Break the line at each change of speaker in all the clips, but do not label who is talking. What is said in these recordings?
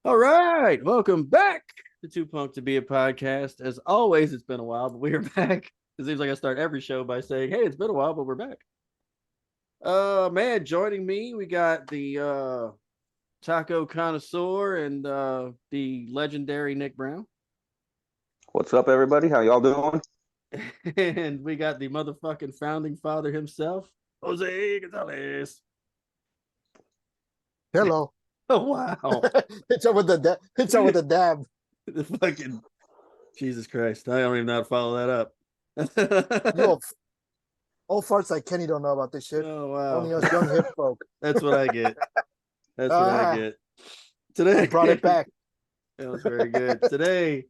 All right, welcome back to Too Punk to Be a Podcast. As always, it's been a while, but we are back. It seems like I start every show by saying, "Hey, it's been a while, but we're back." Man, joining me, we got the taco connoisseur and the legendary Nick Brown,
What's up, everybody? How y'all doing?
and we got the motherfucking founding father himself, Jose Gonzalez.
Hello.
Oh wow,
It's over the dab.
the fucking Jesus Christ! I don't even know how to follow that up.
You old farts like Kenny don't know about this shit.
Oh wow.
Only us young hip folk.
That's what I get. That's what I get. Today
I brought it back.
That was very good. Today,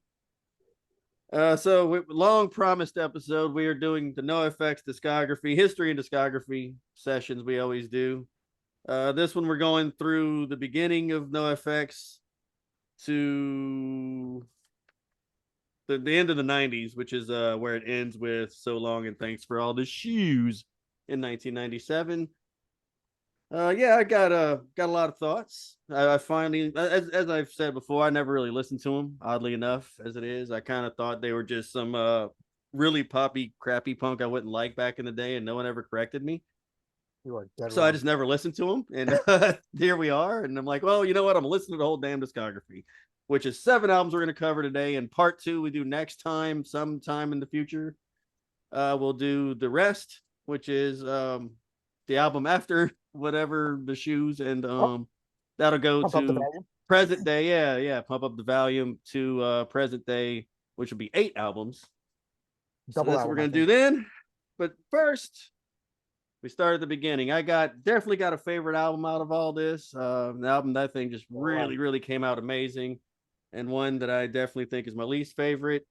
long promised episode. We are doing the NOFX discography, history and discography sessions we always do. This one we're going through the beginning of NOFX to the end of the 90's, which is where it ends with "So Long and Thanks for All the Shoes" in 1997. Yeah, I got a lot of thoughts. I finally, as I've said before, I never really listened to them. Oddly enough, as it is, I kind of thought they were just some really poppy, crappy punk I wouldn't like back in the day, and no one ever corrected me.
You are dead
So
wrong.
I just never listened to them, and here we are. And I'm like, well, you know what? I'm listening to the whole damn discography, which is 7 albums we're going to cover today. And part 2 we do next time, sometime in the future. We'll do the rest, which is the album after whatever the shoes, and that'll go
Pump up the
to
volume.
present day. Yeah, pump up the volume to present day, which will be 8 albums. So
Double
that's what we're
album,
gonna do then. But first, we start at the beginning. I definitely got a favorite album out of all this. An album that I think just really came out amazing, and one that I definitely think is my least favorite,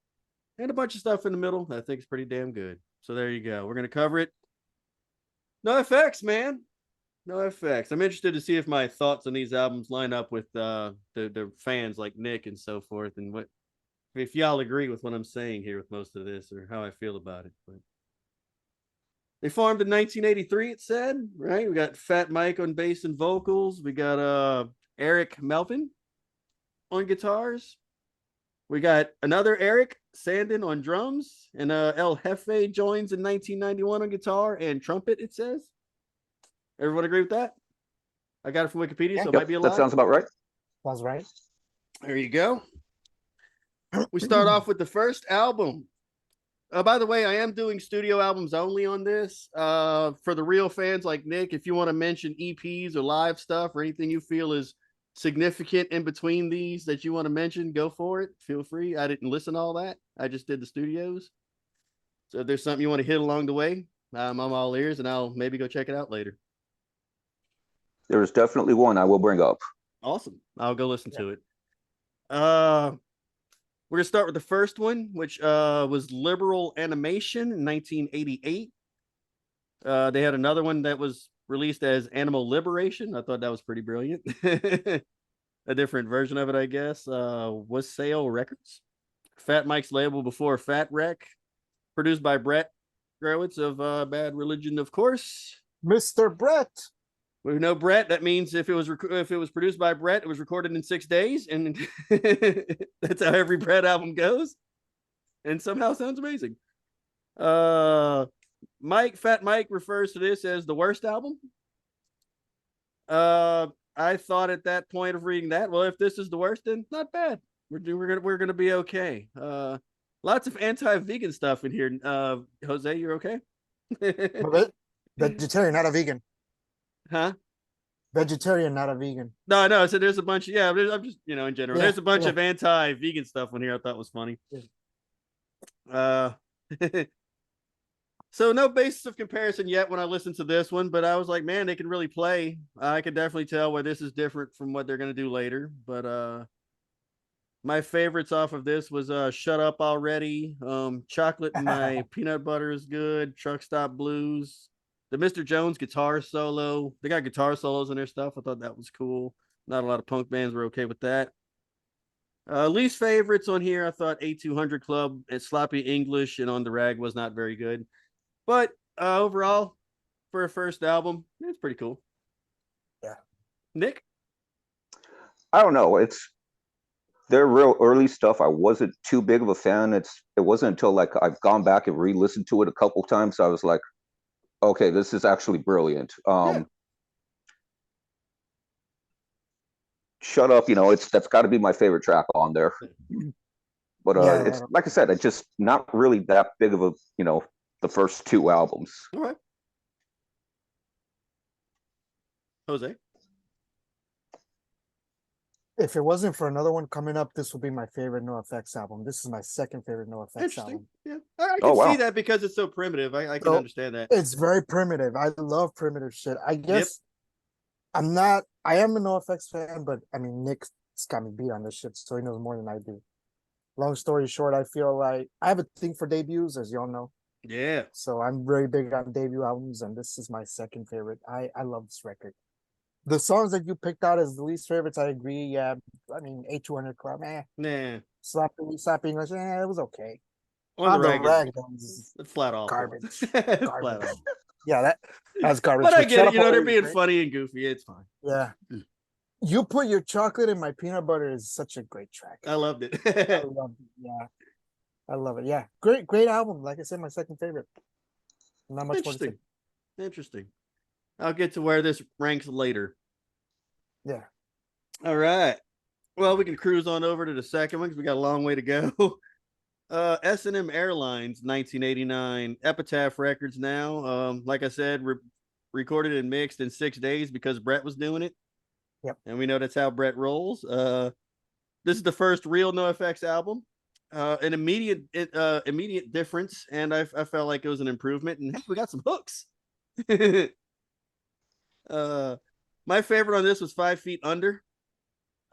and a bunch of stuff in the middle that I think is pretty damn good. So there you go. We're gonna cover it. NOFX, man. NOFX. I'm interested to see if my thoughts on these albums line up with the fans like Nick and so forth, and what if y'all agree with what I'm saying here with most of this, or how I feel about it. But they formed in 1983, it said, right? We got Fat Mike on bass and vocals. We got Eric Melvin on guitars. We got another Eric Sandin on drums, and El Jefe joins in 1991 on guitar and trumpet, it says. Everyone agree with that? I got it from Wikipedia, so it might be a lie.
That sounds about right.
Sounds right.
There you go. We start off with the first album. By the way, I am doing studio albums only on this. For the real fans like Nick, if you want to mention EPs or live stuff or anything you feel is significant in between these that you want to mention, go for it. Feel free. I didn't listen to all that. I just did the studios. So if there's something you want to hit along the way, I'm all ears, and I'll maybe go check it out later.
There is definitely one I will bring up.
Awesome. I'll go listen to it. We're going to start with the first one, which was Liberal Animation in 1988. They had another one that was released as Animal Liberation. I thought that was pretty brilliant. A different version of it, I guess. Was Sale Records. Fat Mike's label before Fat Wreck. Produced by Brett Gurewitz of Bad Religion, of course.
Mr. Brett.
We know Brett. That means if it was produced by Brett, it was recorded in 6 days, and that's how every Brett album goes. And somehow sounds amazing. Fat Mike refers to this as the worst album. I thought at that point of reading that, well, if this is the worst, then not bad. We're gonna be okay. Lots of anti-vegan stuff in here. Jose, you're okay?
Vegetarian, not a vegan.
Huh?
Vegetarian, not a vegan.
No. So there's a bunch. I'm just in general. There's a bunch of anti-vegan stuff on here. I thought was funny. So no basis of comparison yet when I listened to this one, but I was like, man, they can really play. I could definitely tell where this is different from what they're gonna do later. But my favorites off of this was "Shut Up Already," "Chocolate and My Peanut Butter is Good," "Truck Stop Blues." The Mr. Jones guitar solo. They got guitar solos in their stuff. I thought that was cool. Not a lot of punk bands were okay with that. Least favorites on here, I thought A200 Club and Sloppy English and On the Rag was not very good. But overall, for a first album, it's pretty cool.
Yeah.
Nick?
I don't know. It's their real early stuff. I wasn't too big of a fan. It wasn't until like I've gone back and re-listened to it a couple times. So I was like, okay, this is actually brilliant.
Yeah.
Shut Up, that's got to be my favorite track on there. But
Yeah,
it's like I said, it's just not really that big of a, the first two albums.
All right. Jose?
if it wasn't for another one coming up, this would be my favorite NoFX album. This is my second favorite NoFX
Interesting.
album.
Yeah. I can
Oh, wow.
see that because it's so primitive. I can
So,
understand that.
It's very primitive. I love primitive shit. I guess I am a NoFX fan, but I mean, Nick's got me beat on this shit, so he knows more than I do. Long story short, I feel like I have a thing for debuts, as y'all know.
Yeah.
So I'm very big on debut albums, and this is my second favorite. I love this record. The songs that you picked out as the least favorites, I agree. Yeah, I mean, A200 Club,
Nah.
Slappy English, it was okay.
On the rag,
it's
it's flat off.
garbage.
Flat
Garbage.
off.
Yeah, that's garbage.
But I get it. They're
Always
being
great.
funny and goofy. It's fine.
Yeah. You Put Your Chocolate in My Peanut Butter is such a great track.
I loved it.
I love it. Yeah. I love it. Yeah. Great album. Like I said, my second favorite. Not much more to say.
Interesting. I'll get to where this ranks later.
Yeah.
All right. Well, we can cruise on over to the second one because we got a long way to go. S&M Airlines, 1989. Epitaph Records now. Like I said, recorded and mixed in 6 days because Brett was doing it.
Yep.
And we know that's how Brett rolls. This is the first real NoFX album. An immediate difference, and I felt like it was an improvement. And heck, we got some hooks. My favorite on this was 5 Feet Under.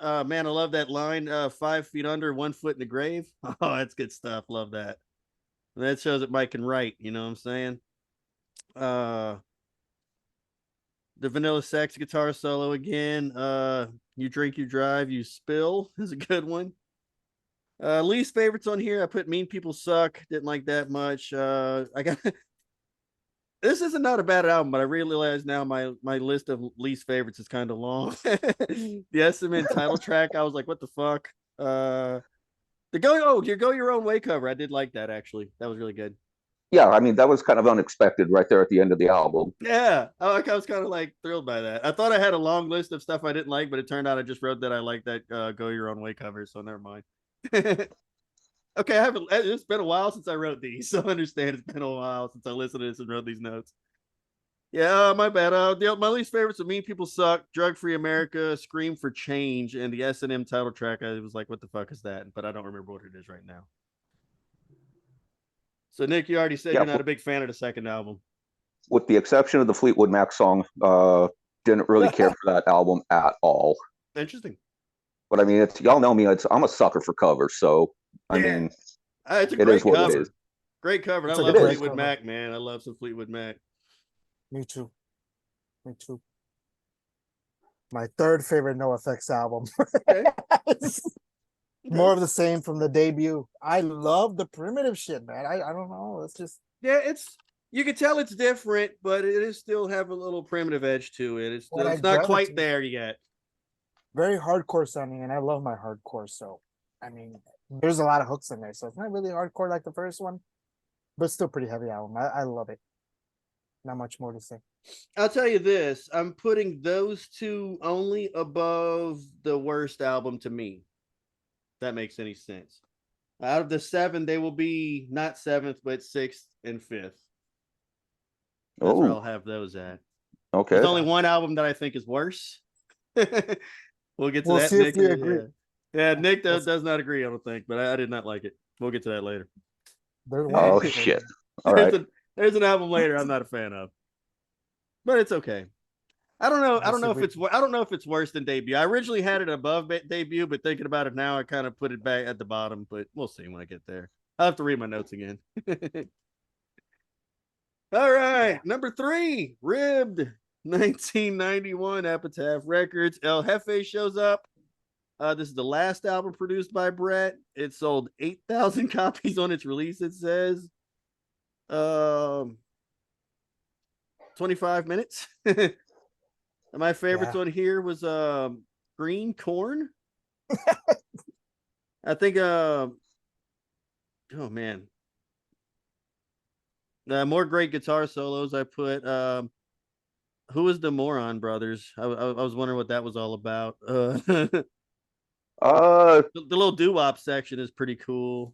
Man, I love that line. 5 feet under, 1 foot in the grave. Oh, that's good stuff. Love that. That shows that Mike can write. You know what I'm saying? The Vanilla Sax guitar solo again. You Drink, You Drive, You Spill is a good one. Least favorites on here, I put Mean People Suck. Didn't like that much. I got this is not a bad album, but I realize now my list of least favorites is kind of long. The S&M title track, I was like, what the fuck? You Go Your Own Way cover. I did like that actually. That was really good.
Yeah, I mean that was kind of unexpected right there at the end of the album.
Yeah, I was kind of like thrilled by that. I thought I had a long list of stuff I didn't like, but it turned out I just wrote that I like that Go Your Own Way cover, so never mind. Okay, it's been a while since I wrote these, so I understand it's been a while since I listened to this and wrote these notes. Yeah, my bad. My least favorites are Mean People Suck, Drug Free America, Scream for Change, and the S&M title track. I was like, what the fuck is that? But I don't remember what it is right now. So, Nick, you already said you're not a big fan of the second album.
With the exception of the Fleetwood Mac song, didn't really care for that album at all.
Interesting.
But I mean, y'all know me. I'm a sucker for covers, so I mean,
it's a great cover. It is. Great cover. I love Fleetwood Mac, man. I love some Fleetwood Mac.
Me too. My third favorite NoFX album. Okay. More of the same from the debut. I love the primitive shit, man. I don't know. It's just
you can tell it's different, but it is still have a little primitive edge to it. It's not quite there yet.
Very hardcore sounding, and I love my hardcore. So, I mean, there's a lot of hooks in there, so it's not really hardcore like the first one, but still pretty heavy album. I love it. Not much more to say.
I'll tell you this: I'm putting those two only above the worst album to me. If that makes any sense. Out of the 7, they will be not 7th, but 6th and 5th. That's where I'll have those at.
Okay.
There's only one album that I think is worse. We'll get to that.
See if we agree.
Yeah, Nick does not agree, I don't think, but I did not like it. We'll get to that later.
Oh shit! All right.
There's an album later I'm not a fan of, but it's okay. I don't know if it's worse than debut. I originally had it above debut, but thinking about it now, I kind of put it back at the bottom. But we'll see when I get there. I'll have to read my notes again. All right, number 3, Ribbed, 1991, Epitaph Records. El Jefe shows up. This is the last album produced by Brett. It sold 8,000 copies on its release, it says. 25 minutes. My favorites
Yeah.
on here was Green Corn. I think oh man. More great guitar solos. I put who is the Moron Brothers? I was wondering what that was all about.
Uh,
The little doo-wop section is pretty cool.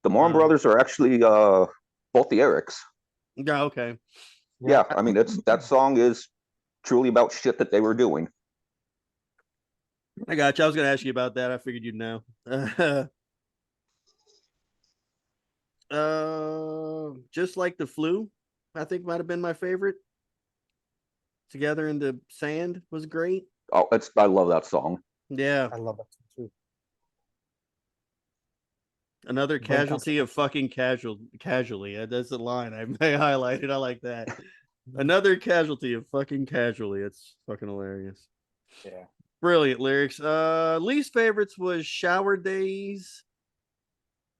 the Moran brothers are actually both the Erics.
Yeah, okay.
Yeah, I mean that song is truly about shit that they were doing.
I got you. I was gonna ask you about that. I figured you'd know. Just like the flu, I think might have been my favorite. Together in the Sand was great.
Oh, I love that song.
Yeah.
I love that too.
Another
Brain
casualty of fucking casually. That's the line I highlighted. I like that. Another casualty of fucking casually. It's fucking hilarious.
Yeah.
Brilliant lyrics. Least favorites was Shower Days.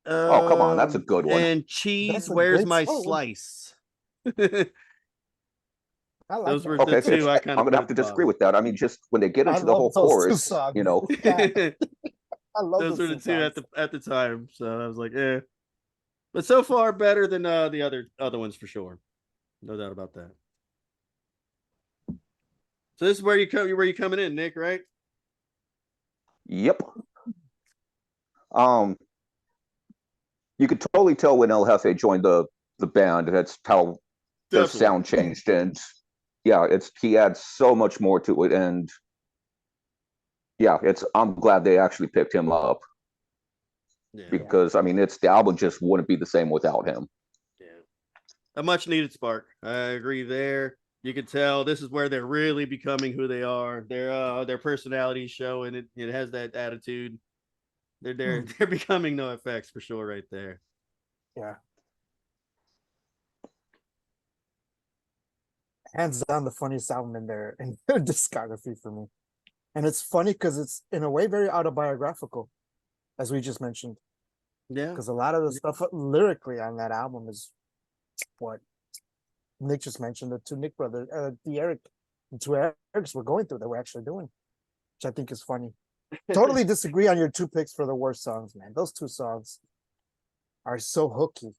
Oh, come on, that's a good one.
And Cheese,
That's a
Where's
great
My
song.
Slice?
I like
Those
that.
were the
Okay,
two I kind
I'm
of
gonna have to disagree with that. I mean, just when they get
I
into the
love
whole
those two
chorus,
songs.
you know,
I love
Those were the
two
two
songs.
at the time. So I was like, eh. But so far better than the other ones for sure. No doubt about that. So this is where you coming in, Nick, right?
yep. You could totally tell when El Jefe joined the band. That's how their
Definitely.
sound changed, and yeah, he adds so much more to it, and yeah, I'm glad they actually picked him up
Yeah.
because I mean, the album just wouldn't be the same without him.
Yeah. A much needed spark. I agree there. You can tell this is where they're really becoming who they are. Their personality show and it has that attitude. They're becoming NOFX for sure right there.
Yeah. Hands down the funniest album in their discography for me. And it's funny because it's in a way very autobiographical, as we just mentioned.
Yeah.
Because a lot of the stuff lyrically on that album is what Nick just mentioned, the two Nick brothers, the two Erics were going through that we're actually doing, which I think is funny. Totally disagree on your two picks for the worst songs, man. Those two songs are so hooky.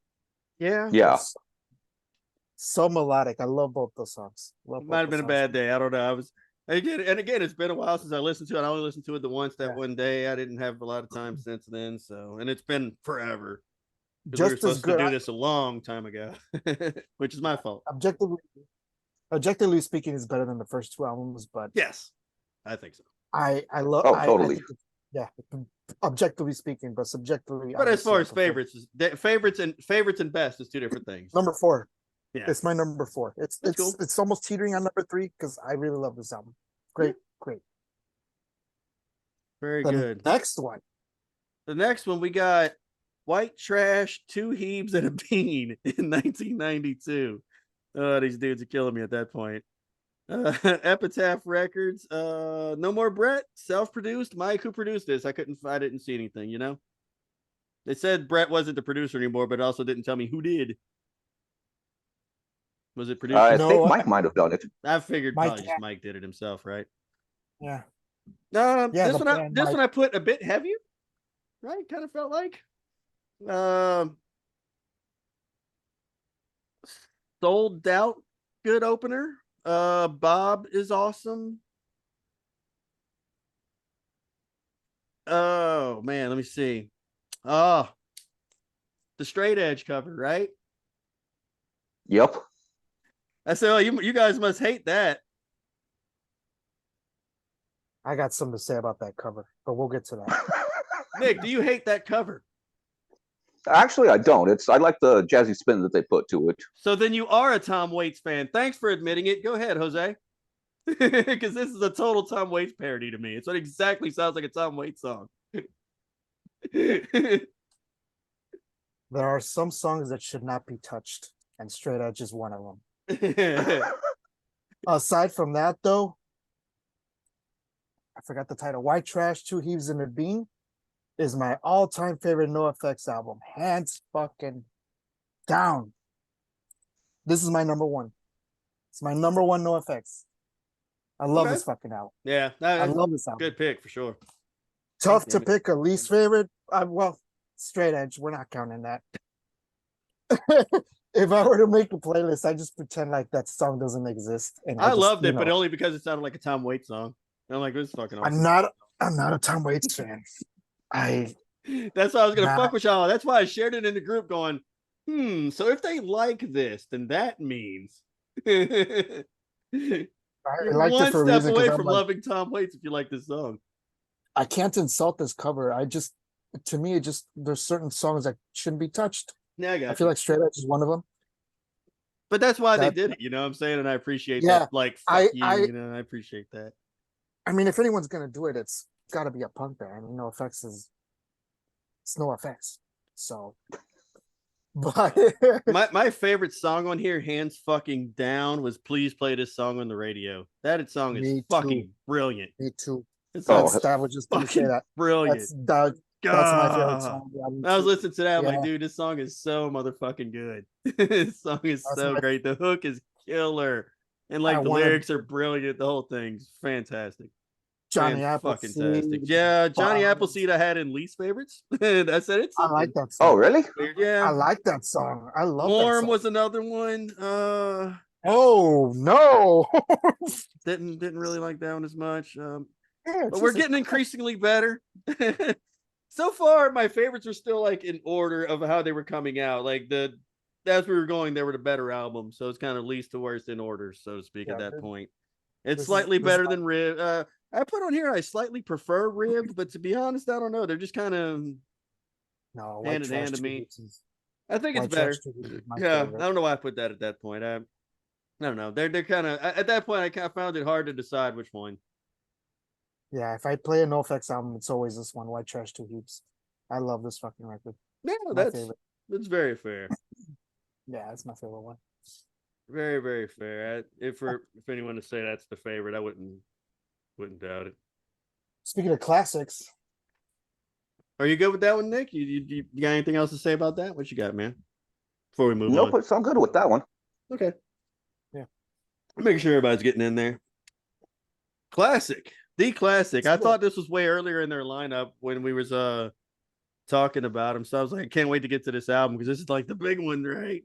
Yeah.
Yeah,
So melodic. I love both those songs.
Might have been a bad day. I don't know. I was again, it's been a while since I listened to it. I only listened to it the once that one day. I didn't have a lot of time since then. So, and it's been forever. We were
Just as
supposed
good.
to do this a long time ago, which is my fault.
Objectively speaking, is better than the first two albums, but
Yes, I think so.
I love.
Oh, totally.
Yeah, objectively speaking, but subjectively.
But as far as
obviously,
favorites and best is two different things.
number 4.
Yeah,
It's my number 4.
That's
It's
cool.
it's almost teetering on number 3 because I really love this album. Great.
very
The
good.
next one.
The next one we got White Trash, Two Heaves and a Bean in 1992. Oh, these dudes are killing me at that point. Epitaph Records. No More Brett, self-produced. Mike, who produced this? I didn't see anything, you know? They said Brett wasn't the producer anymore, but it also didn't tell me who did. Was it produced?
I
No,
think Mike might have done it.
I figured
Mike
probably just Mike did it himself, right?
Yeah.
This
Mike.
one I put a bit heavier, right? Kind of felt like. Sold Out, good opener. Bob is awesome. Oh man, let me see. Oh, the Straight Edge cover, right?
Yep.
I said, oh, you guys must hate that.
I got something to say about that cover, but we'll get to that.
Nick, do you hate that cover?
Actually, I don't. I like the jazzy spin that they put to it.
So then you are a Tom Waits fan. Thanks for admitting it. Go ahead, Jose. Because this is a total Tom Waits parody to me. It's what exactly sounds like a Tom Waits song.
There are some songs that should not be touched, and Straight Edge is one of them. Aside from that, though, I forgot the title. White Trash, Two Heaves and a Bean is my all-time favorite NoFX album. Hands fucking down. This is my number 1. It's my number 1 NoFX. I love
Okay.
this fucking album.
Yeah,
I
that's
love this album.
good pick for sure.
Tough
Damn
to
it.
pick a least favorite. Well, straight edge. We're not counting that. If I were to make a playlist, I just pretend like that song doesn't exist, and
I
I just,
loved it, but only because it sounded like a Tom Waits song. And I'm like, this is fucking awesome.
I'm not a Tom Waits fan.
That's why I was gonna
Nah.
fuck with y'all. That's why I shared it in the group, going, so if they like this, then that means
I
you're
liked it
one
for a
step
reason
away
because I'm
from
like,
loving Tom Waits if you like this song.
I can't insult this cover. To me, it just there's certain songs that shouldn't be touched.
Yeah, I got
I feel
you.
like Straight Edge is one of them.
But that's why they
That-
did it, you know what I'm saying? And I appreciate
Yeah,
that. Like, fuck
I-
you,
I-
you know, I appreciate that.
I mean, if anyone's gonna do it, it's got to be a punk band. NoFX it's NoFX. So, but
My favorite song on here, hands fucking down, was "Please Play This Song on the Radio." That song is
Me
fucking
too.
brilliant.
Me too.
It's
That was just gonna say
fucking
that.
brilliant.
That's my favorite
God.
song.
I was listening to that. I'm like,
Yeah.
dude, this song is so motherfucking good. This song is
That's
so
my-
great. The hook is killer. And like
I
the
wanna-
lyrics are brilliant. The whole thing's fantastic.
Johnny
Fucking
Appleseed.
fantastic. Yeah, Johnny
Bombs.
Appleseed I had in least favorites. I said it's
I
something.
like that
Oh,
song.
really?
Yeah.
I like that song. I love that
Warm
song.
was another one.
Oh no.
Didn't really like that one as much.
Yeah,
But we're
Jesus
getting increasingly better. So far, my favorites are still like in order of how they were coming out. Like as we were going, they were the better albums. So it's kind of least to worst in order, so to speak, at
Yeah,
that
this-
point. It's
this is-
slightly
this is
better
my-
than Rib. I put on here I slightly prefer Rib, but to be honest, I don't know. They're just kind of
No,
hand
White
in
Trash
hand to
Two
me.
Hoops is-
I think it's
White
better.
Trash Two Hoops is my
Yeah,
favorite.
I don't know why I put that at that point. I don't know. They're kind of at that point. I kind of found it hard to decide which one.
Yeah, if I play a NoFX album, it's always this one, White Trash Two Heaps. I love this fucking record.
No,
My
that's
favorite.
very fair.
Yeah, that's my favorite one.
Very, very fair. If anyone to say that's the favorite, I wouldn't doubt it.
Speaking of classics,
Are you good with that one, Nick? You got anything else to say about that? What you got, man? Before we move
Nope,
on.
it's I'm good with that one.
Okay.
Yeah.
Making sure everybody's getting in there. Classic. The classic. I thought this was way earlier in their lineup when we was talking about them. So I was like, I can't wait to get to this album because this is like the big one, right?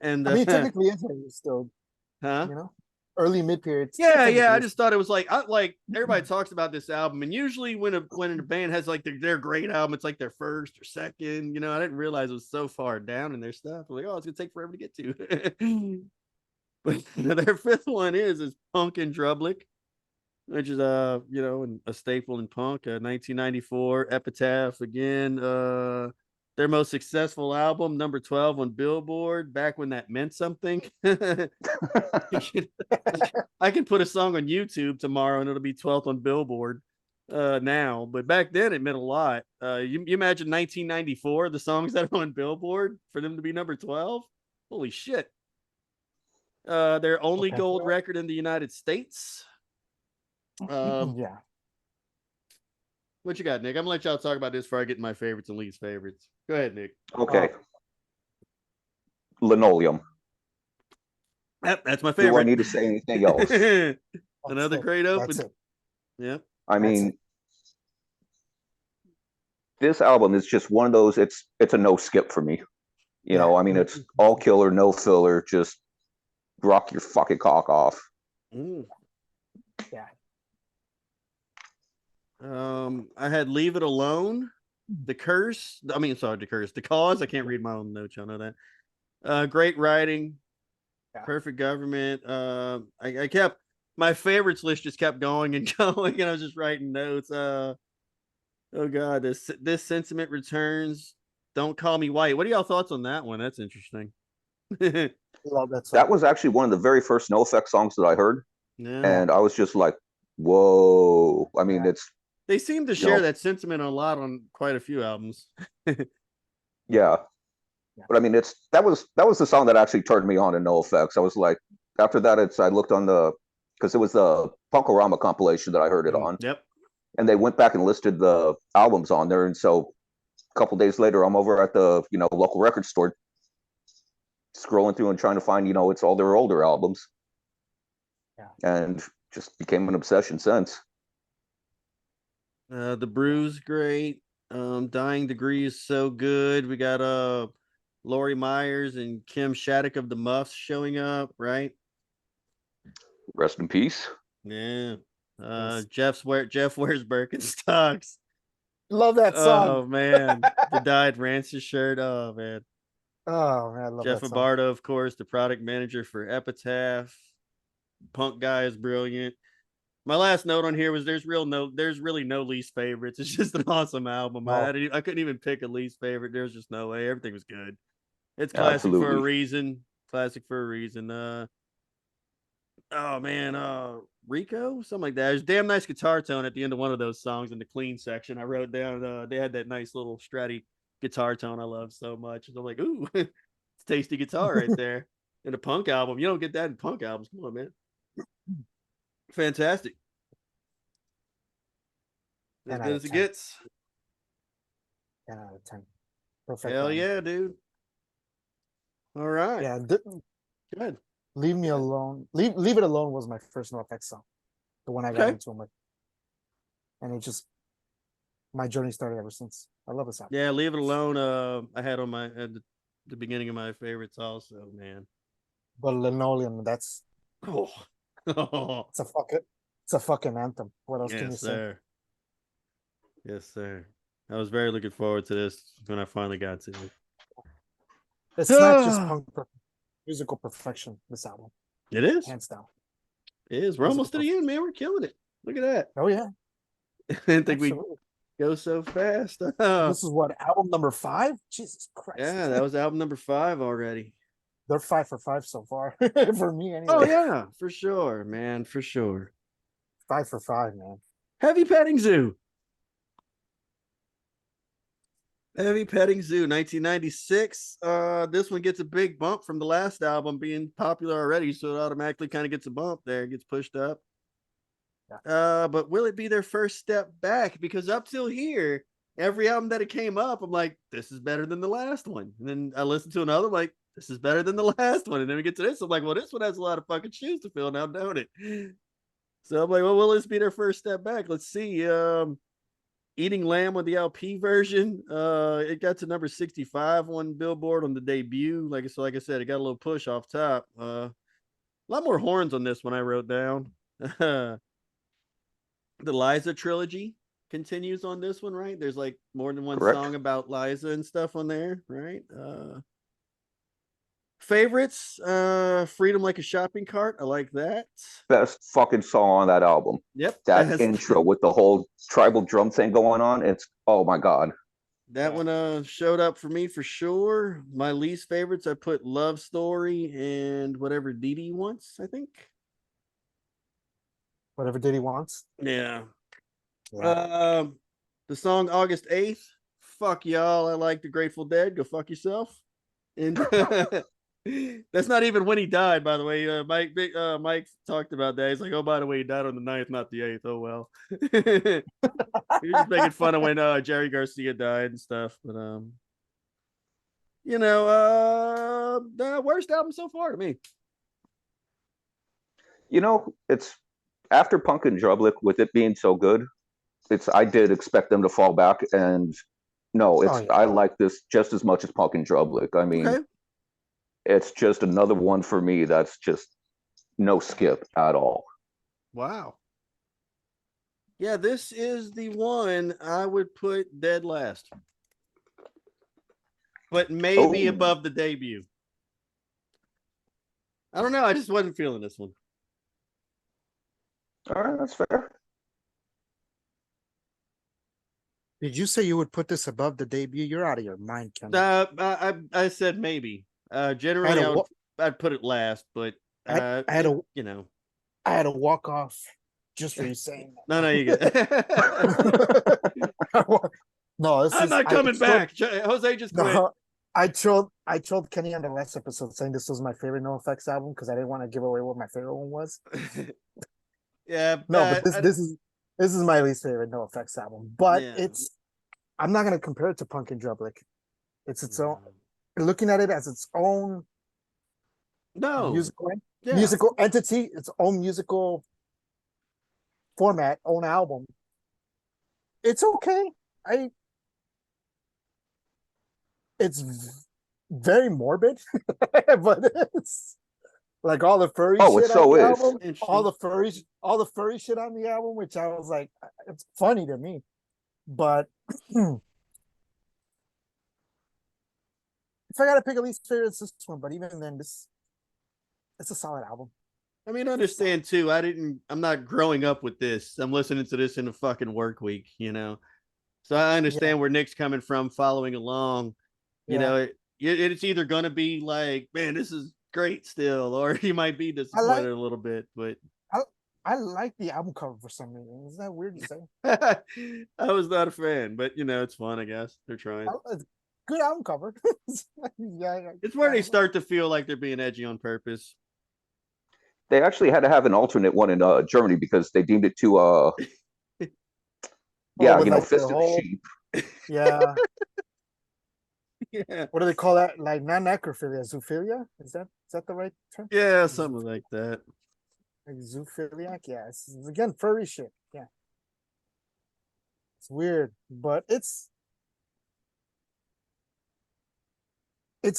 And
I mean, technically, it's still,
huh?
you know, early mid period.
Yeah. I just thought it was like everybody talks about this album, and usually when a band has like their great album, it's like their first or second. You know, I didn't realize it was so far down in their stuff. I'm like, oh, it's gonna take forever to get to. But their fifth one is Punk and Drublick, which is a staple in punk. 1994 Epitaph again. Their most successful album, number 12 on Billboard, back when that meant something. I can put a song on YouTube tomorrow and it'll be 12th on Billboard now. But back then it meant a lot. You imagine 1994, the songs that are on Billboard, for them to be number 12? Holy shit. Their only
Okay.
gold record in the United States.
Yeah.
What you got, Nick? I'm gonna let y'all talk about this before I get my favorites and least favorites. Go ahead, Nick.
Okay. Linoleum.
Yep, that's my
Do I
favorite.
need to say anything else?
Another
That's
great
it.
open.
That's it.
Yeah.
I
That's
mean,
it.
this album is just one of those. It's a no skip for me. You know,
Yeah.
I mean, it's all killer, no filler. Just rock your fucking cock off.
Mm.
Yeah.
I had Leave It Alone, The Curse. I mean, sorry, The Curse. The Cause. I can't read my own notes. Y'all know that. Great writing.
Yeah.
Perfect Government. I kept my favorites list just kept going and going, and I was just writing notes. Oh God, this sentiment returns. Don't Call Me White. What are y'all thoughts on that one? That's interesting. Yeah.
Love that song.
That was actually one of the very first NoFX songs that I heard, and I was just like, "Whoa!" I mean,
Yeah.
it's
They seem to share that sentiment a lot on quite a few albums.
yeah. But I mean, that was the song that actually turned me on to NoFX. I was like, after that, I looked on because it was the Punkorama compilation that I heard it on,
Yep.
and they went back and listed the albums on there, and so a couple days later, I'm over at the local record store, scrolling through and trying to find it's all their older albums,
Yeah.
and just became an obsession since.
The Brew's great. Dying Degree is so good. We got Lori Myers and Kim Shattuck of the Muffs showing up, right?
Rest in peace.
Yeah.
Yes.
Jeff wears Birkenstocks.
Love that song.
Oh man, the dyed Rancid shirt. Oh man.
Oh man, I love
Jeff
that song.
Abarto, of course, the product manager for Epitaph. Punk guy is brilliant. My last note on here was there's really no least favorites. It's just an awesome album.
No.
I couldn't even pick a least favorite. There's just no way. Everything was good. It's classic for a
Absolutely.
reason. Classic for a reason. Oh man, Rico, something like that. There's damn nice guitar tone at the end of one of those songs in the clean section. I wrote down. They had that nice little stratty guitar tone I love so much. And I'm like, ooh, it's tasty guitar right there. In a punk album, you don't get that in punk albums. Come on, man. Fantastic. As
10 out
good
of
as it
10.
gets.
10 out of 10. Perfect.
Hell
album.
yeah, dude. All right.
Yeah,
Good.
Leave Me Alone. Leave It Alone was my first NoFX song. The one I got
Okay.
into him with. And it just my journey started ever since. I love this album.
Yeah, Leave It Alone. I had on my at the beginning of my favorites also, man.
But Linoleum, that's
Oh.
it's a fucking anthem. What else can you
Yes,
say?
sir. Yes, sir. I was very looking forward to this when I finally got to it.
It's not just musical perfection, this album.
It is.
Hands down.
It is. We're almost to the end, man. We're killing it. Look at that.
Oh yeah.
I didn't think
Absolutely.
we'd go so fast.
This is what, album number 5? Jesus Christ.
Yeah, that was album number 5 already.
They're 5 for 5 so far. For me anyway.
Oh yeah, for sure, man, for sure.
5 for 5, man.
Heavy Petting Zoo. Heavy Petting Zoo, 1996. This one gets a big bump from the last album being popular already, so it automatically kind of gets a bump there, gets pushed up.
Yeah.
But will it be their first step back? Because up till here, every album that it came up, I'm like, this is better than the last one. And then I listened to another, I'm like, this is better than the last one. And then we get to this, I'm like, well, this one has a lot of fucking shoes to fill now, don't it? So I'm like, well, will this be their first step back? Let's see. Eating Lamb with the LP version. It got to number 65 on Billboard on the debut. Like I said, it got a little push off top. A lot more horns on this one I wrote down. The Liza trilogy continues on this one, right? There's like more than one
Correct.
song about Liza and stuff on there, right? Favorites, Freedom Like a Shopping Cart. I like that.
Best fucking song on that album.
Yep.
That intro with the whole tribal drum thing going on. It's, oh my God.
That one showed up for me for sure. My least favorites, I put Love Story and Whatever Dee Dee Wants, I think.
Whatever Diddy wants.
Yeah.
Yeah.
The song August 8th. Fuck y'all. I like the Grateful Dead. Go fuck yourself. And that's not even when he died, by the way. Mike talked about that. He's like, oh, by the way, he died on the 9th, not the 8th. Oh well. He was just making fun of when Jerry Garcia died and stuff. But the worst album so far to me.
You know, it's after Punk and Drublick, with it being so good, I did expect them to fall back, and no, I like this just as much as Punk and Drublick. I mean, it's just another one for me that's just no skip at all.
Wow. Yeah, this is the one I would put dead last, but maybe above the debut. I don't know. I just wasn't feeling this one.
All right, that's fair.
Did you say you would put this above the debut? You're out of your mind, Ken.
I said maybe. Generally, I'd put it last, but
I had to walk off just for you saying that.
No, you get.
No,
I'm not coming back. Jose just quit.
No, I told Kenny on the last episode saying this was my favorite NoFX album because I didn't want to give away what my favorite one was.
Yeah,
no, but this is my least favorite NoFX album. But I'm not gonna compare it to Punk and Drublick. It's its own. Looking at it as its own musical entity, its own musical format, own album. It's okay. I it's very morbid, but it's like all the furry
Oh, it
shit on
so
the
is.
album,
Interesting.
all the furry shit on the album, which I was like, it's funny to me. But if I gotta pick a least favorite, it's this one. But even then, it's a solid album.
I mean, understand too. I'm not growing up with this. I'm listening to this in a fucking work week, you know. So I
Yeah,
understand where Nick's coming from, following along. You
yeah.
know, it's either gonna be like, man, this is great still, or you might be
I like
disappointed a little bit. But
I, I like the album cover for some reason. Is that weird to say?
I was not a fan, but you know, it's fun. I guess they're trying.
It's good album cover. Yeah,
It's where
yeah,
they start to feel like they're being edgy on purpose.
They actually had to have an alternate one in Germany because they deemed it too
oh,
yeah,
with like the
Fist of the
whole
Sheep.
yeah.
Yeah,
What do they call that? Like not necrophilia, zoophilia? Is that the right term?
yeah, something like that.
Like zoophiliac? Yeah, it's again furry shit. Yeah, it's weird, but it's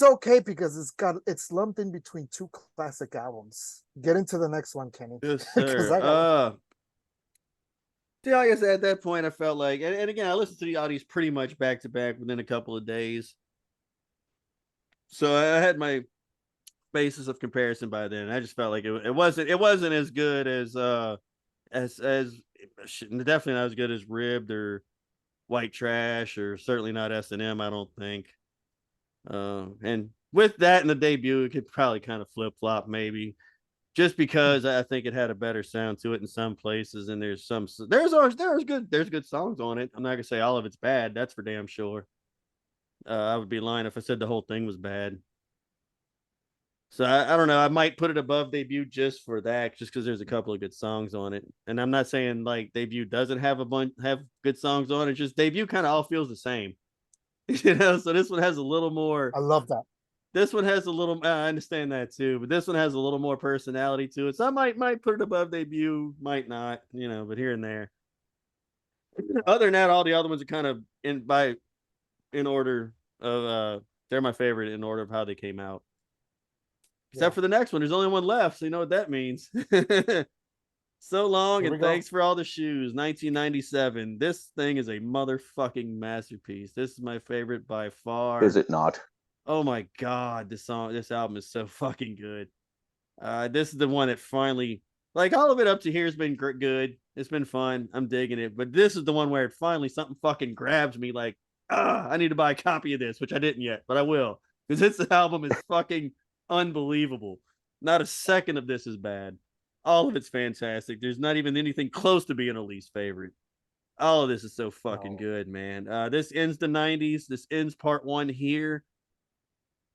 okay because it's lumped in between two classic albums. Get into the next one, Kenny,
Yes,
because
sir.
I got
See, like I said, at that point, I felt like, and again, I listened to the audios pretty much back to back within a couple of days. So I had my basis of comparison by then. I just felt like it wasn't as good as definitely not as good as Ribbed or White Trash, or certainly not S&M. I don't think. And with that in the debut, it could probably kind of flip flop maybe, just because I think it had a better sound to it in some places, and there's good songs on it. I'm not gonna say all of it's bad. That's for damn sure. I would be lying if I said the whole thing was bad. So I don't know. I might put it above debut just for that, just because there's a couple of good songs on it. And I'm not saying like debut doesn't have good songs on it. Just debut kind of all feels the same, you know. So this one has a little more.
I love that.
This one has a little. I understand that too, but this one has a little more personality to it. So I might put it above debut, might not, you know, but here and there. Other than that, all the other ones are kind of in order of they're my favorite in order of how they came out.
Yeah,
Except for the next one. There's only one left, so you know what that means. So long
here we
and
go.
thanks for all the shoes. 1997. This thing is a motherfucking masterpiece. This is my favorite by far.
Is it not?
Oh my god, this album is so fucking good. This is the one that finally, like, all of it up to here has been good. It's been fun. I'm digging it. But this is the one where it finally something fucking grabs me. Like, I need to buy a copy of this, which I didn't yet, but I will, because this album is fucking unbelievable. Not a second of this is bad. All of it's fantastic. There's not even anything close to being a least favorite. All of this is so fucking good, man. This ends the 90s. This ends part one here.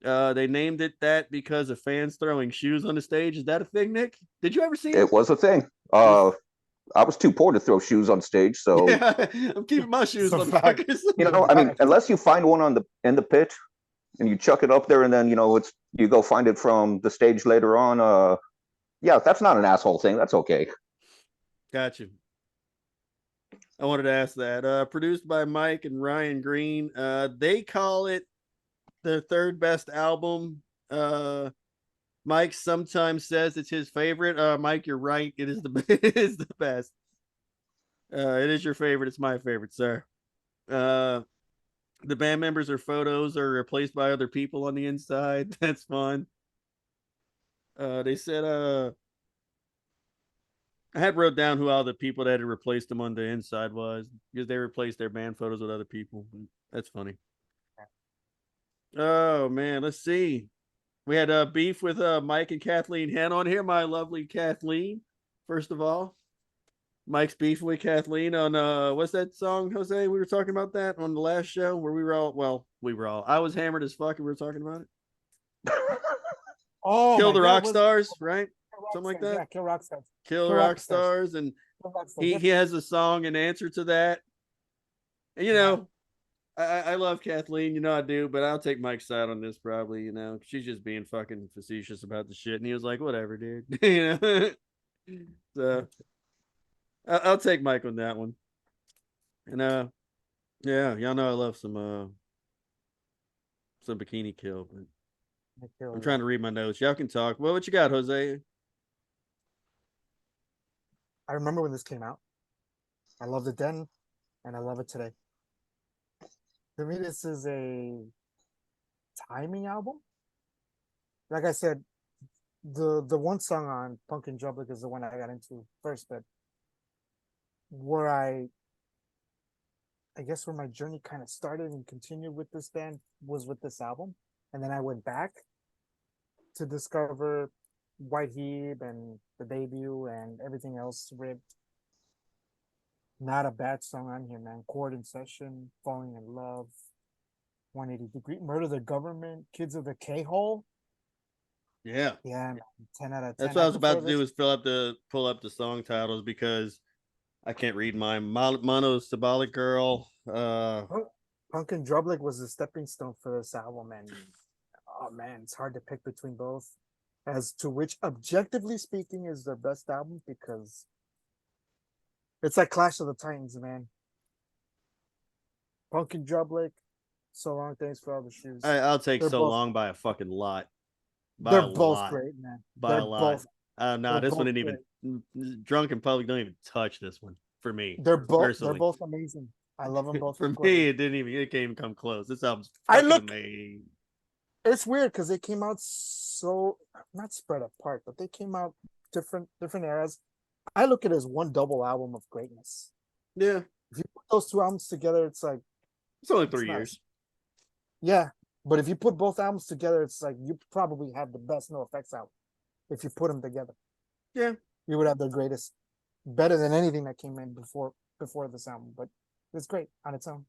They named it that because of fans throwing shoes on the stage. Is that a thing, Nick? Did you ever see it?
It was a thing. I was too poor to throw shoes on stage, so
Yeah, I'm keeping my shoes,
It's a fact.
motherfuckers.
I mean, unless you find one in the pit and you chuck it up there, and then it's you go find it from the stage later on. Yeah, that's not an asshole thing. That's okay.
Got you. I wanted to ask that. Produced by Mike and Ryan Green. They call it their third best album. Mike sometimes says it's his favorite. Mike, you're right. It is it is the best. It is your favorite. It's my favorite, sir. The band members or photos are replaced by other people on the inside. That's fun. They said I had wrote down who all the people that had replaced them on the inside was, because they replaced their band photos with other people. That's funny. Oh man, let's see. We had beef with Mike and Kathleen Hen on here. My lovely Kathleen, first of all. Mike's beef with Kathleen on what's that song, Jose? We were talking about that on the last show where I was hammered as fuck and we were talking about it.
Oh,
Kill
my
the
God,
Rock
was
Stars, right?
Rock
Something like
Stars.
that.
Yeah, Kill Rock Stars.
Kill
Kill
Rock
Rock Stars.
Stars, and
Kill Rock Stars.
he has a song in answer to that. And I love Kathleen, I do, but I'll take Mike's side on this probably. She's just being fucking facetious about the shit, and he was like, whatever, dude. So I'll take Mike on that one. And yeah, y'all know I love some Bikini Kill, but I'm trying to read my notes. Y'all can talk. Well, what you got, Jose?
I remember when this came out. I loved it then, and I love it today. To me, this is a timing album. Like I said, the one song on Punk and Drublic is the one I got into first, but where I guess where my journey kind of started and continued with this band was with this album. And then I went back to discover White Heat and the debut and everything else ripped. Not a bad song on here, man. Chord in Session, Falling in Love, 180 Degree, Murder the Government, Kids of the K-Hole.
Yeah.
Yeah, man, 10 out of 10.
That's what I was about to do is pull up the song titles because I can't read mine. Mono Symbolic Girl.
Punk and Drublic was a stepping stone for this album, and oh man, it's hard to pick between both. As to which, objectively speaking, is their best album, because it's like Clash of the Titans, man. Punk and Drublic, So Long, Thanks for All the Shoes.
I'll take
They're
So
both,
Long by a fucking lot.
they're both great, man.
By
They're
a lot.
both.
Nah,
They're
this one
both
didn't even. Drunk in Public don't even touch this one for me.
They're both.
Personally.
They're both amazing. I love them both.
For me, it didn't even. It can't even come close. This album's
I
fucking
look-
amazing.
It's weird because they came out so not spread apart, but they came out different eras. I look at it as one double album of greatness.
Yeah,
If you put those two albums together, it's like
it's only
It's
3
nice.
years.
yeah. But if you put both albums together, it's like you probably have the best NoFX album. If you put them together,
Yeah.
you would have the greatest, better than anything that came in before this album. But it's great on its own.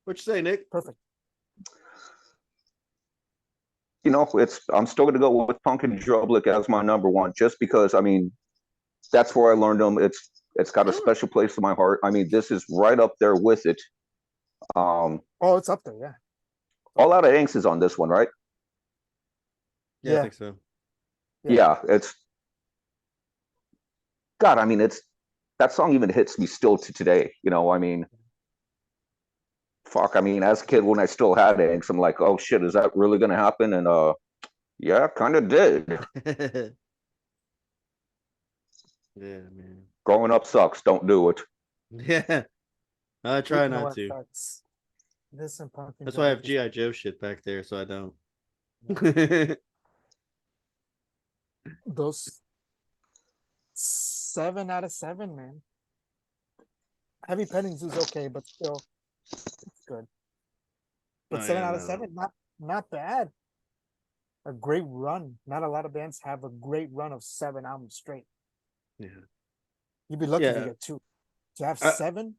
What you say, Nick?
Perfect.
You know, I'm still going to go with Punk and Drublic as my number one, just because, I mean, that's where I learned them. It's got a special place in my heart. I mean, this is right up there with it.
Oh, it's up there, yeah.
All Out of Angst is on this one, right?
Yeah,
Yeah.
I think so.
Yeah.
It's God. I mean, that song even hits me still to today. You know, I mean, fuck. I mean, as a kid, when I still had angst, I'm like, oh shit, is that really gonna happen? And yeah, kind of did.
Yeah, man.
Growing up sucks. Don't do it.
Yeah, I try not to.
NoFX. This and Punk and
That's why I have
Drublic
GI
is-
Joe shit back there, so I don't.
Those 7 out of 7, man. Heavy Petting Zoo's okay, but still, it's good. But
Oh,
7
yeah,
out of
no.
7, not bad. A great run. Not a lot of bands have a great run of 7 albums straight.
Yeah.
You'd be lucky if
Yeah.
you get 2. To have
I-
7,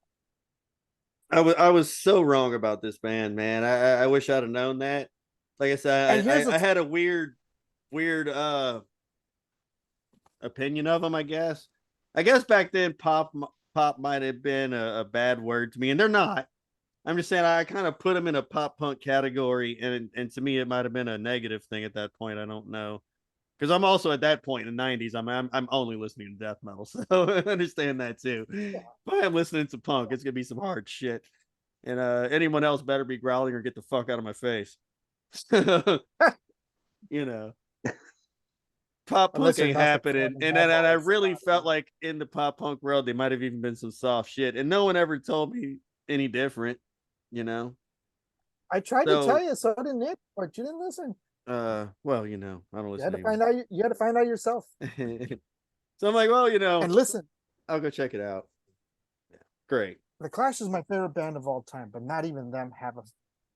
I was so wrong about this band, man. I wish I'd have known that. Like I said,
And here's the
I had a weird opinion of them. I guess back then pop might have been a bad word to me, and they're not. I'm just saying I kind of put them in a pop punk category, and to me it might have been a negative thing at that point. I don't know, because I'm also at that point in the 90s. I'm only listening to death metal, so I understand that too. If I am listening to punk, it's gonna be some hard shit, and anyone else better be growling or get the fuck out of my face. You know, pop punk
Unless you're
ain't
not the
happening,
fan
and
of
then I
Bad Boys,
really
not
felt
really.
like in the pop punk world there might have even been some soft shit, and no one ever told me any different. You know,
I tried to
so
tell you, so didn't it? But you didn't listen.
well, you know, I don't
You
listen
had to find out. You had to find out yourself
So I'm like, well, you know,
and listen.
I'll go check it out. Yeah, great.
The Clash is my favorite band of all time, but not even them have a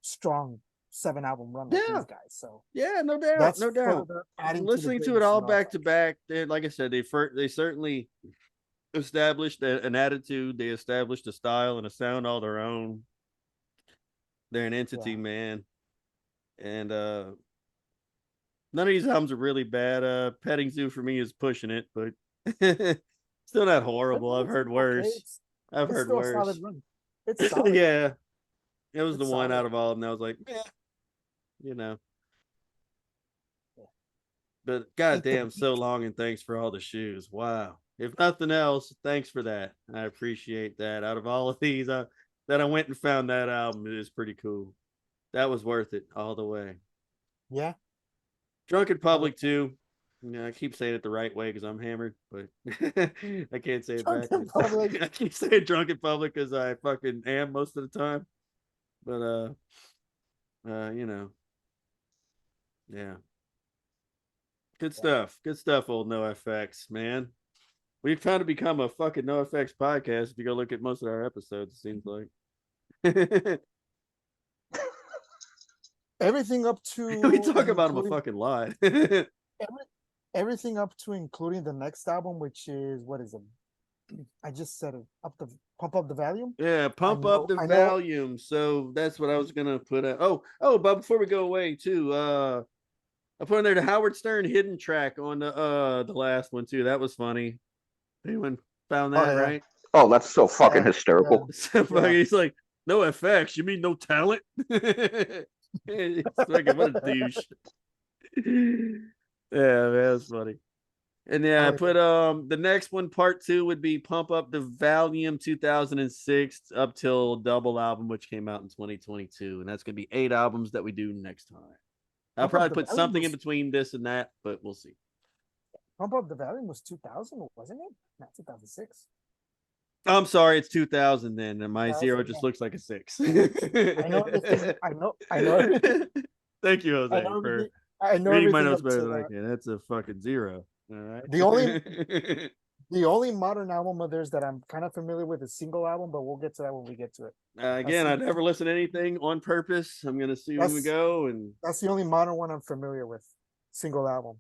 strong 7 album run like
Yeah.
these guys. So
Yeah, no doubt,
that's
no doubt.
further adding
Listening
the
to it all
greatness of
back to back, like I said, they certainly established an attitude. They established a style and a sound all their own. They're an entity,
Yeah.
man. And none of these albums are really bad. Petting Zoo for me is pushing it, but still not horrible. I've heard
Okay,
worse. I've
it's
heard
still a solid
worse.
run. It's solid.
Yeah. It was
It's
the one
solid.
out of all of them that was like, you know.
Yeah.
But goddamn, so long and thanks for all the shoes. Wow. if nothing else, thanks for that. I appreciate that. Out of all of these, that I went and found that album, it is pretty cool. That was worth it all the way.
Yeah.
Drunk in Public too. I keep saying it the right way because I'm hammered, but I can't say it
Drunk in
backwards.
Public.
I keep saying drunk in public because I fucking am most of the time. But yeah. Good stuff. Good stuff, old NoFX, man. We've kind of become a fucking NoFX podcast if you go look at most of our episodes, it seems like.
Everything up to
We talk about them a
including-
fucking lot.
everything up to including the next album, which is what is it? I just said it. Pump up the volume.
Yeah, pump
know-
up the
I know-
volume. So that's what I was gonna put out. But before we go away, too, I put in there the Howard Stern hidden track on the last one too. That was funny. Anyone found that
yeah.
right?
Oh, that's so fucking
Yeah,
hysterical.
So fucking, he's like, no FX. You mean no talent? It's fucking what a douche. Yeah, man, that's funny. And yeah, I put the next one, part 2, would be Pump Up the Volume 2006 up till double album, which came out in 2022. And that's gonna be 8 albums that we do next time. I'll
Pump Up
probably
the
put
Volume
something in
was-
between this and that, but we'll see.
Pump up the volume was 2000, wasn't it? Not 2006.
I'm sorry, it's 2000 then, and my
2000,
0 just
yeah.
looks like a 6.
I know everything. I know everything.
Thank you, Jose,
I know
for
everything. I know
reading my
everything
notes
up to
better. Like,
that.
yeah, that's a fucking 0. All right.
The only modern album of theirs that I'm kind of familiar with is Single Album, but we'll get to that when we get to it.
Again, I never listen to anything on purpose. I'm gonna see when we
That's-
go, and
That's the only modern one I'm familiar with. Single Album.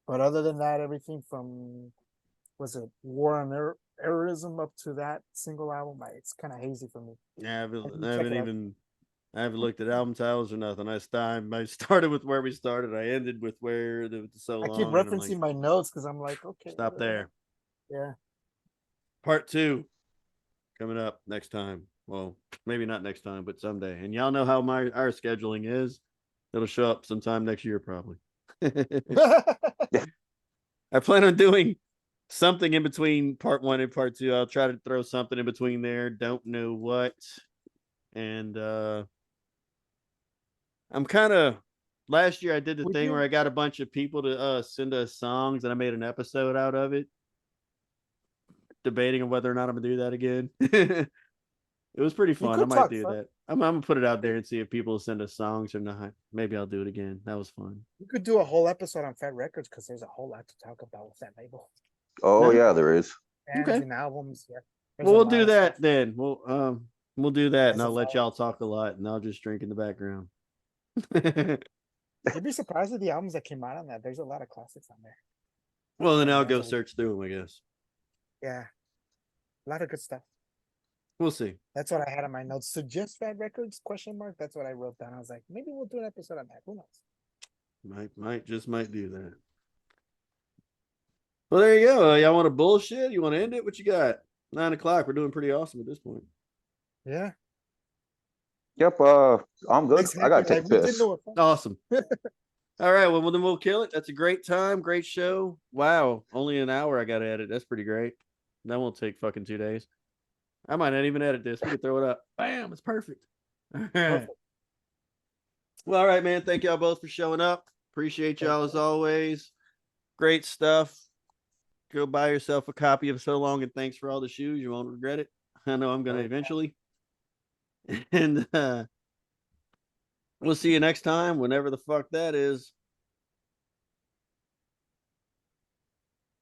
But other than that, everything from was it War on Terrorism up to that single album, it's kind of hazy for me.
yeah,
can
I
check
haven't
it out.
even. I haven't looked at album titles or nothing. I started with where we started. I ended with where the so
I
long.
keep
and I'm
referencing
like,
my notes because I'm like, okay,
stop there.
Yeah.
Part 2 coming up next time. Well, maybe not next time, but someday. And y'all know how our scheduling is. It'll show up sometime next year, probably. I plan on doing something in between part 1 and part 2. I'll try to throw something in between there. Don't know what. And I'm kind of last year I did the
Would
thing
you-
where I got a bunch of people to send us songs and I made an episode out of it. Debating on whether or not I'm gonna do that again. It was pretty fun. I
could
might
talk
do
fun.
that. I'm gonna put it out there and see if people send us songs or not. Maybe I'll do it again. That was fun.
You could do a whole episode on Fat Records because there's a whole lot to talk about with that label.
Oh
No.
yeah, there is.
Bands
Okay.
and albums. Yeah.
Well, we'll do
There's a lot of
that
stuff.
then. We'll do that, and
As a
I'll let
follow-
y'all talk a lot, and I'll just drink in the background.
You'd be surprised at the albums that came out on that. There's a lot of classics on there.
Well, then
Yeah,
I'll go
that's a-
search through them, I guess.
Yeah. A lot of good stuff.
We'll see.
That's what I had on my notes. Suggest Fat Records? Question mark. That's what I wrote down. I was like, maybe we'll do an episode on that. Who knows?
Might do that. Well, there you go. Y'all want to bullshit? You want to end it? What you got? 9 o'clock. We're doing pretty awesome at this point.
Yeah.
Yep. I'm good.
Thanks,
I gotta
Hank.
take
Like, we did
this.
know it.
Awesome. All right. Well, then we'll kill it. That's a great time. Great show. Wow. Only an hour I got to edit. That's pretty great. That won't take fucking 2 days. I might not even edit this. We could throw it up. Bam. It's perfect. All right.
Perfect.
Well, all right, man. Thank y'all both for showing up. Appreciate y'all as always. Great stuff. Go buy yourself a copy of So Long and Thanks for All the Shoes. You won't regret it. I know I'm going to eventually. And we'll see you next time, whenever the fuck that is.